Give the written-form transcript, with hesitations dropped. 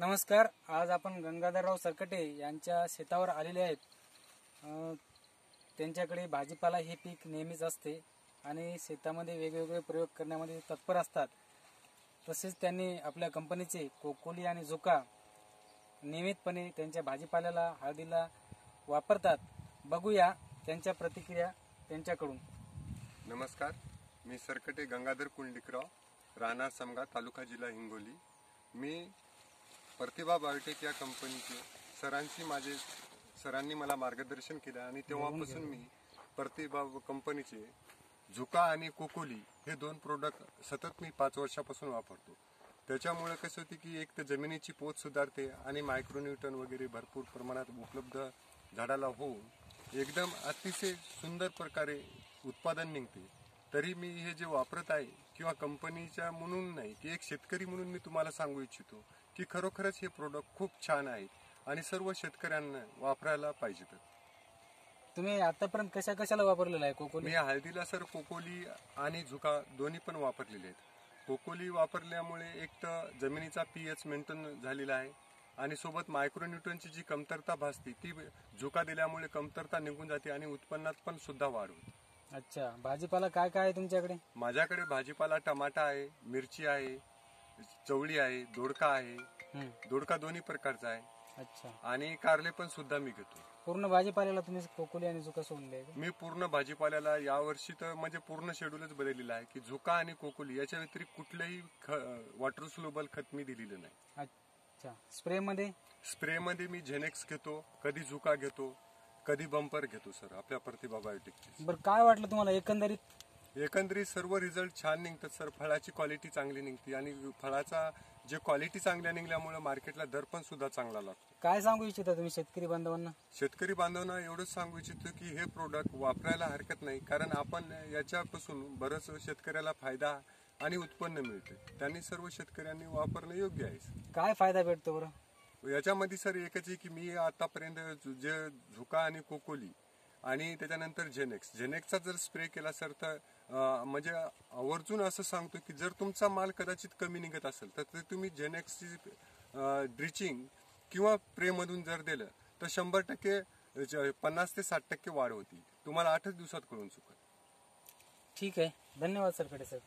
नमस्कार. आज आपण गंगाधरराव सरकटे यांच्या शेतावर आलेले आहेत. त्यांच्याकडे भाजीपाला हे पीक नेहमीच असते आणि शेतामध्ये वेगवेगळे प्रयोग करण्यामध्ये तत्पर असतात. तसेच त्यांनी आपल्या कंपनीचे कोकोली आणि झुका नियमितपणे त्यांच्या भाजीपाल्याला हळदीला वापरतात. बघूया त्यांच्या प्रतिक्रिया त्यांच्याकडून. नमस्कार, मी सरकटे गंगाधर कुंडलिकराव, राहणार समगा, तालुका जिल्हा हिंगोली. मी प्रतिभा बायोटेक या कंपनीचे सरांनी मला मार्गदर्शन केलं आणि तेव्हापासून मी प्रतिभा कंपनीचे झुका आणि कोकोली हे दोन प्रोडक्ट सतत मी 5 वर्षापासून वापरतो. त्याच्यामुळे कसं होते की एक तर जमिनीची पोत सुधारते आणि मायक्रोन्यूटन वगैरे भरपूर प्रमाणात उपलब्ध झाडाला होऊन एकदम अतिशय सुंदर प्रकारे उत्पादन निघते. तरी मी हे जे वापरत आहे किंवा कंपनीच्या म्हणून नाही की एक शेतकरी म्हणून मी तुम्हाला सांगू इच्छितो की खरोखरच हे प्रोडक्ट खूप छान आहेत आणि सर्व शेतकऱ्यांना वापरायला पाहिजेत. तुम्ही आतापर्यंत कशाला वापरलेला आहे कोकोली? मी हळदीला सर कोकोली आणि झुका दोन्ही पण वापरलेले आहेत. कोकोली वापरल्यामुळे एक तर जमिनीचा पीएच मेंटेन झालेला आहे आणि सोबत मायक्रोन्यूट्रनची जी कमतरता भासते ती झुका दिल्यामुळे कमतरता निघून जाते आणि उत्पन्नात पण सुद्धा वाढ होते. अच्छा, भाजीपाला काय काय आहे तुमच्याकडे? माझ्याकडे भाजीपाला टमाटा आहे, मिरची आहे, चवळी आहे, दोडका आहे. दोडका दोन्ही प्रकारचा आहे. अच्छा. आणि कारले पण सुद्धा मी घेतो. पूर्ण भाजीपाल्याला तुम्ही कोकोली आणि झुका सोडले? मी पूर्ण भाजीपाल्याला यावर्षी तर म्हणजे पूर्ण शेड्यूलच बदललेला आहे की झुका आणि कोकोली याच्या व्यतिरिक्त कुठलंही वॉटर सोल्युबल खत मी दिलेलं नाही. अच्छा. स्प्रे मध्ये मी जेनेक्स घेतो, कधी झुका घेतो, कधी बंपर घेतो सर आपल्या प्रतिभा बायोटेकची. बरं, काय वाटलं तुम्हाला एकंदरीत? सर्व रिझल्ट छान निघतात सर. फळाची क्वालिटी चांगली निघते आणि फळाचा जे क्वालिटी चांगल्या निघल्यामुळे मार्केटला दर पण सुद्धा चांगला लागतो. काय सांगू इच्छिता तुम्ही शेतकरी बांधवांना? शेतकरी बांधवांना एवढंच सांगू इच्छितो की हे प्रोडक्ट वापरायला हरकत नाही, कारण आपण याच्यापासून बरंच शेतकऱ्याला फायदा आणि उत्पन्न मिळते. त्यांनी सर्व शेतकऱ्यांनी वापरणं योग्य आहे. काय फायदा भेटतो बरं याच्यामध्ये सर? एकच आहे की मी आतापर्यंत जे झुका आणि कोकोली आणि त्याच्यानंतर जेनेक्सचा जर स्प्रे केला सर तर म्हणजे आवर्जून असं सांगतो की जर तुमचा माल कदाचित कमी निघत असेल तर तुम्ही जेनेक्सची ड्रिचिंग किंवा स्प्रे मधून जर दिलं तर 100% 50 ते 60% वाढ होती. तुम्हाला 8च दिवसात कळून चुकल. ठीक आहे. धन्यवाद सरकडे सर.